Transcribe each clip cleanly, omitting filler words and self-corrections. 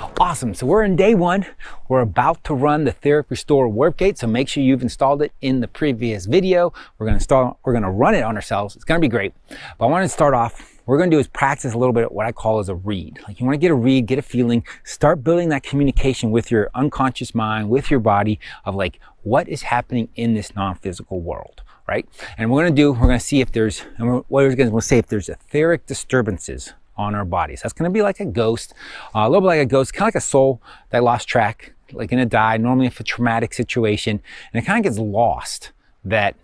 Awesome, so we're in day one. We're about to run the Etheric Restore Warp Gate, so make sure you've installed it in the previous video. We're gonna run it on ourselves. It's gonna be great. But I want to start off, what we're gonna do is practice a little bit of what I call as a read. Like you wanna get a read, get a feeling, start building that communication with your unconscious mind, with your body of like, what is happening in this non-physical world, right? And we're gonna see if there's, and we're gonna say if there's etheric disturbances on our bodies. That's going to be like a ghost, a little bit like a ghost, kind of like a soul that lost track, like in a die, normally if a traumatic situation, and it kind of gets lost, that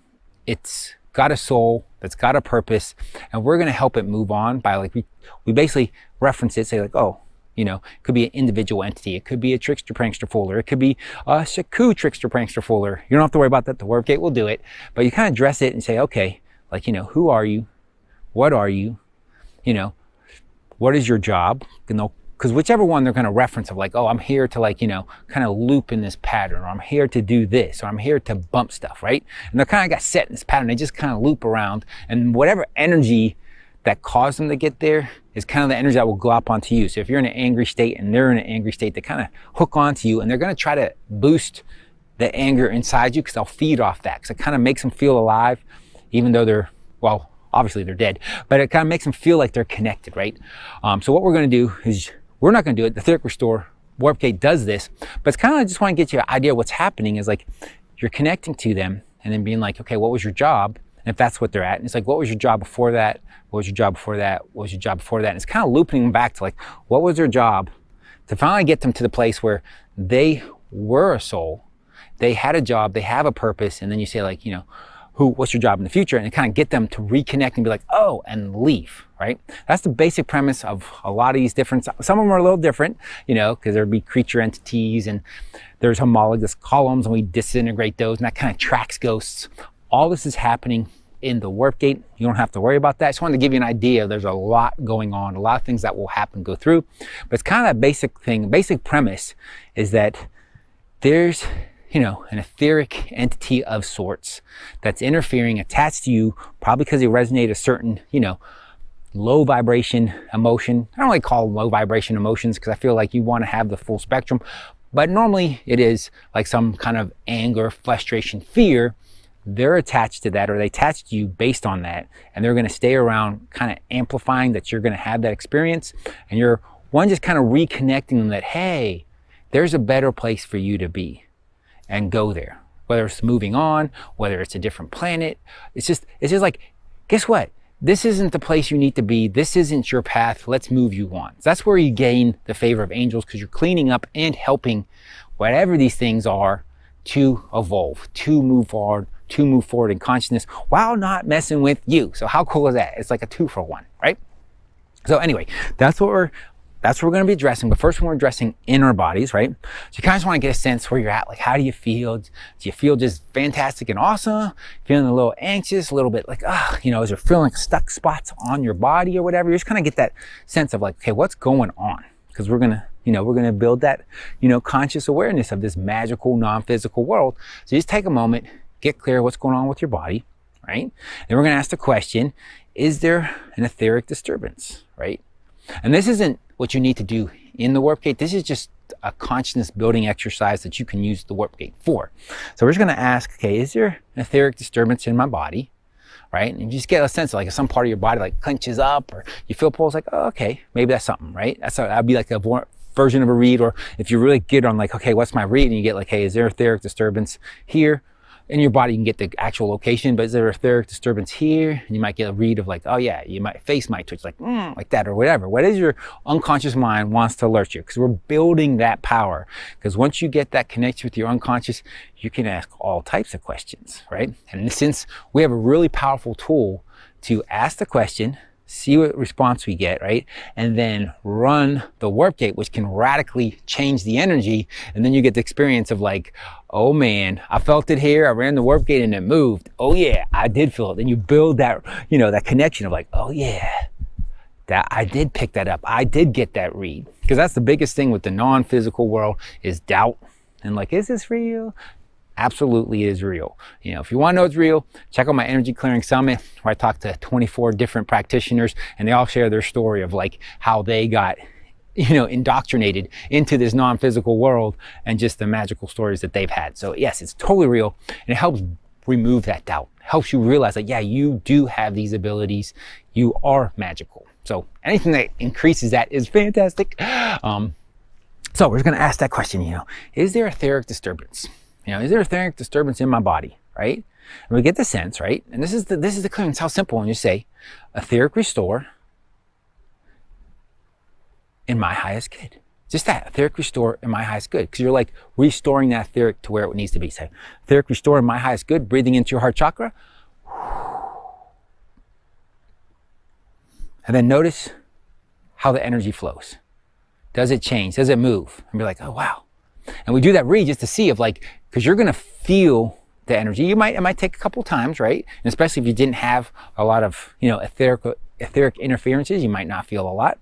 it's got a soul, that's got a purpose, and we're going to help it move on by like, we basically reference it, say like, oh, you know, it could be an individual entity, it could be a trickster, prankster, fooler, it could be a Shaku trickster, prankster, fooler. You don't have to worry about that, the Warp Gate will do it, but you kind of address it and say, okay, like, you know, who are you? What are you? You know, what is your job? You know, because whichever one they're going to reference of like, oh, I'm here to like, you know, kind of loop in this pattern, or I'm here to do this, or I'm here to bump stuff, right? And they're kind of got set in this pattern. They just kind of loop around, and whatever energy that caused them to get there is kind of the energy that will go up onto you. So if you're in an angry state and they're in an angry state, they kind of hook onto you, and they're going to try to boost the anger inside you because they'll feed off that, because it kind of makes them feel alive, even though they're, well, obviously they're dead, but it kind of makes them feel like they're connected, right? So what we're going to do is, we're not going to do it. The Etheric Restore Warp Gate does this, but it's kind of, I just want to get you an idea of what's happening is like, you're connecting to them and then being like, okay, what was your job? And if that's what they're at, and it's like, what was your job before that? What was your job before that? What was your job before that? And it's kind of looping them back to like, what was their job, to finally get them to the place where they were a soul, they had a job, they have a purpose, and then you say like, you know, what's your job in the future, and kind of get them to reconnect and be like, oh, and leave, right? That's the basic premise of a lot of these different, some of them are a little different, you know, because there'd be creature entities and there's homologous columns, and we disintegrate those, and that kind of tracks ghosts. All this is happening in the Warp Gate. You don't have to worry about that. I just wanted to give you an idea. There's a lot going on, a lot of things that will happen, go through, but it's kind of that basic thing. Basic premise is that there's, you know, an etheric entity of sorts that's interfering, attached to you, probably because they resonate a certain, you know, low vibration emotion. I don't really call them low vibration emotions because I feel like you want to have the full spectrum, but normally it is like some kind of anger, frustration, fear. They're attached to that, or they attach to you based on that, and they're going to stay around kind of amplifying that you're going to have that experience, and you're one just kind of reconnecting them that, hey, there's a better place for you to be. And go there, whether it's moving on, whether it's a different planet. It's just like, guess what? This isn't the place you need to be. This isn't your path. Let's move you on. So that's where you gain the favor of angels, because you're cleaning up and helping whatever these things are to evolve, to move forward in consciousness while not messing with you. So how cool is that? It's like a 2-for-1, right? So anyway, that's what we're going to be addressing. But first, we're addressing inner bodies, right? So you kind of just want to get a sense where you're at. Like, how do you feel? Do you feel just fantastic and awesome? Feeling a little anxious, a little bit like, you know, is there feeling like stuck spots on your body or whatever? You just kind of get that sense of like, okay, what's going on? Because we're going to, you know, we're going to build that, you know, conscious awareness of this magical, non-physical world. So just take a moment, get clear what's going on with your body, right? Then we're going to ask the question, is there an etheric disturbance, right? And this isn't what you need to do in the Warp Gate. This is just a consciousness building exercise that you can use the Warp Gate for. So we're just going to ask, okay, is there an etheric disturbance in my body, right? And you just get a sense of like if some part of your body like clenches up, or you feel pulse, like, oh, okay, maybe that's something, right? That'd be like a version of a read. Or if you're really good on like, okay, what's my read? And you get like, hey, is there etheric disturbance here? In your body, you can get the actual location, but is there a etheric disturbance here? And you might get a read of like, oh yeah, face might twitch, like that, or whatever. What is your unconscious mind wants to alert you? Because we're building that power. Because once you get that connection with your unconscious, you can ask all types of questions, right? And since we have a really powerful tool to ask the question, see what response we get, right? And then run the Warp Gate, which can radically change the energy. And then you get the experience of like, oh man, I felt it here. I ran the Warp Gate and it moved. Oh yeah, I did feel it. Then you build that, you know, that connection of like, oh yeah, that I did pick that up. I did get that read. Because that's the biggest thing with the non-physical world is doubt. And like, is this real? Absolutely is real. You know, if you want to know it's real, check out my Energy Clearing Summit, where I talk to 24 different practitioners, and they all share their story of like how they got indoctrinated into this non-physical world and just the magical stories that they've had. So yes, it's totally real, and it helps remove that doubt. It helps you realize that, yeah, you do have these abilities. You are magical. So anything that increases that is fantastic. So we're going to ask that question, is there etheric disturbance? Is there etheric disturbance in my body, right? And we get the sense, right? And this is the clearance. How simple when you say etheric restore in my highest good. Just that, etheric restore in my highest good. Because you're like restoring that etheric to where it needs to be. Say, etheric restore in my highest good, breathing into your heart chakra. And then notice how the energy flows. Does it change? Does it move? And be like, oh, wow. And we do that read just to see because you're going to feel the energy. It might take a couple times, right? And especially if you didn't have a lot of, etheric interferences, you might not feel a lot.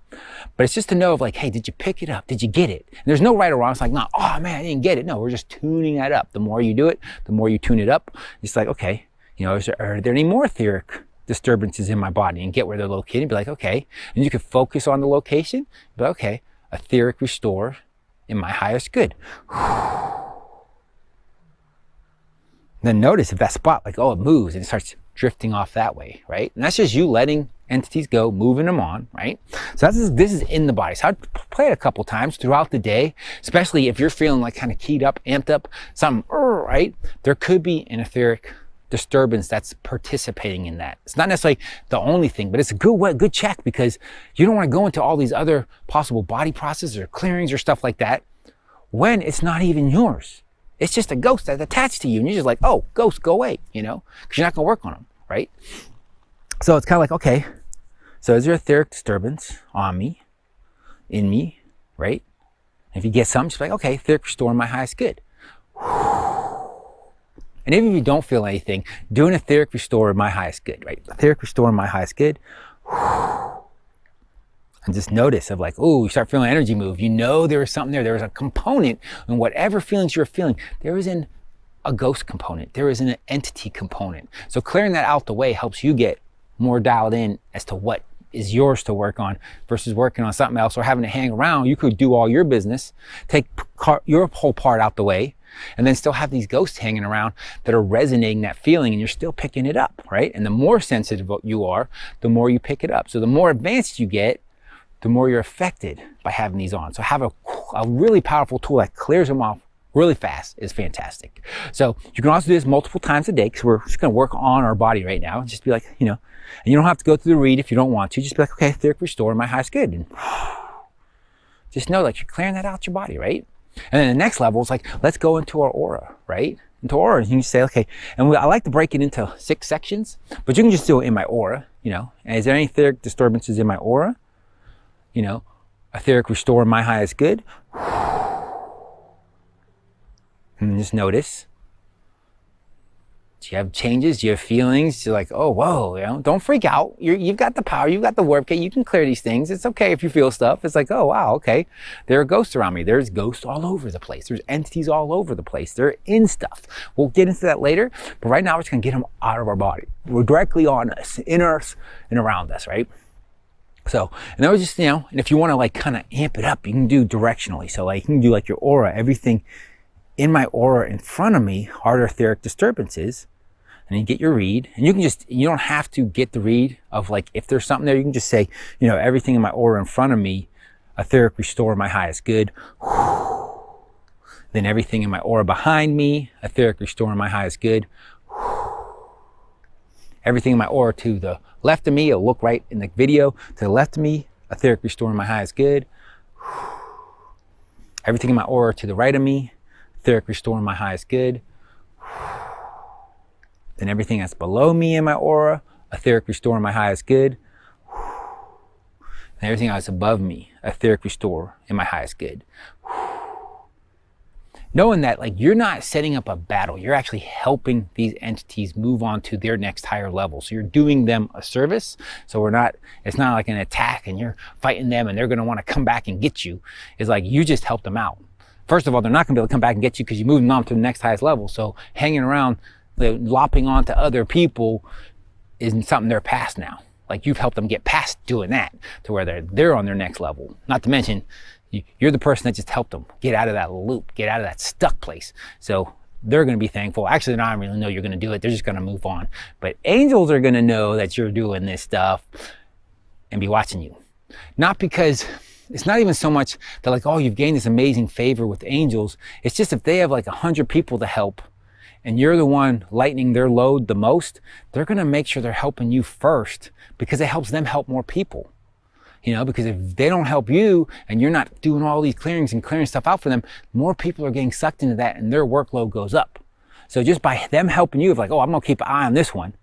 But it's just to know hey, did you pick it up? Did you get it? And there's no right or wrong. It's like, no, oh man, I didn't get it. No, we're just tuning that up. The more you do it, the more you tune it up. It's like, okay, are there any more etheric disturbances in my body, and get where they're located and be like, okay. And you can focus on the location, but okay, etheric restore in my highest good. Then notice if that spot, it moves and it starts drifting off that way, right? And that's just you letting entities go, moving them on, right? So this is in the body. So I'd play it a couple times throughout the day, especially if you're feeling kind of keyed up, amped up, something, right? There could be an etheric disturbance that's participating in that. It's not necessarily the only thing, but it's a good check, because you don't want to go into all these other possible body processes or clearings or stuff like that when it's not even yours. It's just a ghost that's attached to you, and you're just like, oh, ghost, go away, because you're not going to work on them, right? So it's kind of okay, so is there etheric disturbance on me, in me, right? If you get something, just okay, etheric restore in my highest good. And even if you don't feel anything, do an etheric restore in my highest good, right? Etheric restore in my highest good. And just notice oh, you start feeling energy move. There was something there. There was a component in whatever feelings you're feeling. There is a ghost component. There is an entity component. So clearing that out the way helps you get more dialed in as to what is yours to work on versus working on something else or having to hang around. You could do all your business, take your whole part out the way, and then still have these ghosts hanging around that are resonating that feeling, and you're still picking it up, right? And the more sensitive you are, the more you pick it up. So the more advanced you get, the more you're affected by having these on. So have a really powerful tool that clears them off really fast is fantastic. So you can also do this multiple times a day, because we're just going to work on our body right now. Just be and you don't have to go through the read if you don't want to. Just be okay, etheric restore my highest good. And just know you're clearing that out your body, right? And then the next level is let's go into our aura, right? Into aura, and you can say, okay, and I like to break it into 6 sections, but you can just do it in my aura, and is there any etheric disturbances in my aura? Etheric restore my highest good. And just notice. Do you have changes? Do you have feelings? You're oh, whoa, don't freak out. You've got the power. You've got the warp gate. You can clear these things. It's okay if you feel stuff. It's oh, wow, okay. There are ghosts around me. There's ghosts all over the place. There's entities all over the place. They're in stuff. We'll get into that later. But right now, we're just going to get them out of our body. We're directly on us, in us, and around us, right? So, and that was just, and if you want to kind of amp it up, you can do directionally. So you can do your aura, everything in my aura in front of me are etheric disturbances, and you get your read, and you don't have to get the read of if there's something there. You can just say, everything in my aura in front of me, etheric restore my highest good. Then everything in my aura behind me, etheric restore my highest good. Everything in my aura to the left of me, it'll look right in the video, to the left of me, etheric restore my highest good. Everything in my aura to the right of me, etheric restore my highest good. Then everything that's below me in my aura, etheric restore my highest good. And everything that's above me, etheric restore in my highest good. Knowing that you're not setting up a battle, you're actually helping these entities move on to their next higher level. So you're doing them a service. So it's not like an attack and you're fighting them and they're going to want to come back and get you. It's you just helped them out. First of all, they're not going to be able to come back and get you because you moved them on to the next highest level. So hanging around, lopping onto other people isn't something they're past now, like you've helped them get past doing that to where they're on their next level. Not to mention, you're the person that just helped them get out of that loop, get out of that stuck place. So they're going to be thankful. Actually, they don't really know you're going to do it. They're just going to move on. But angels are going to know that you're doing this stuff and be watching you. Not because it's not even so much that like, oh, you've gained this amazing favor with angels. It's just if they have like 100 people to help and you're the one lightening their load the most, they're going to make sure they're helping you first because it helps them help more people. You know, because if they don't help you and you're not doing all these clearings and clearing stuff out for them, more people are getting sucked into that and their workload goes up. So just by them helping you, it's like, oh, I'm going to keep an eye on this one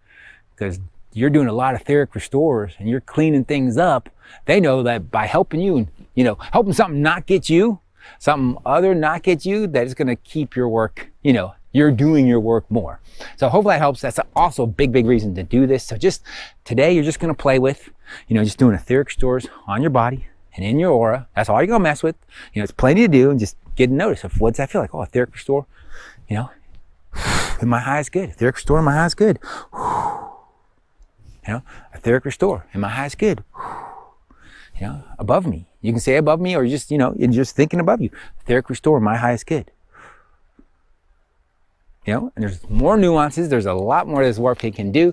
because you're doing a lot of etheric restores and you're cleaning things up. They know that by helping you and, you know, helping something not get you, something other not get you, that is going to keep your work, you know, you're doing your work more. So hopefully that helps. That's also a big, big reason to do this. So just today, you're just going to play with, you know, just doing etheric restores on your body and in your aura. That's all you're going to mess with. You know, it's plenty to do and just get a notice of what does that feel like? Oh, etheric restore, you know, in my highest good. Etheric restore in my highest good. You know, etheric restore in my highest good. You know, above me. You can say above me or just, you know, you're just thinking above you. Etheric restore in my highest good. You know, and there's more nuances. There's a lot more this warp gate can do,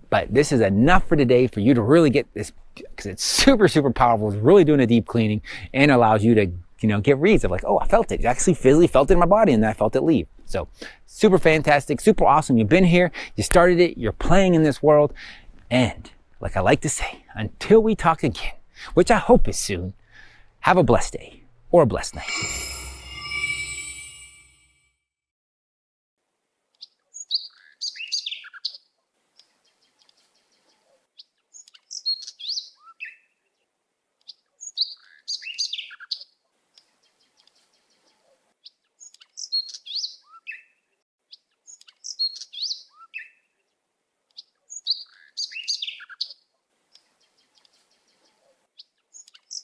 but this is enough for today for you to really get this because it's super, super powerful. It's really doing a deep cleaning and allows you to, you know, get reads of like, oh, I felt it. I actually physically felt it in my body and then I felt it leave. So super fantastic, super awesome. You've been here, you started it, you're playing in this world. And like I like to say, until we talk again, which I hope is soon, have a blessed day or a blessed night.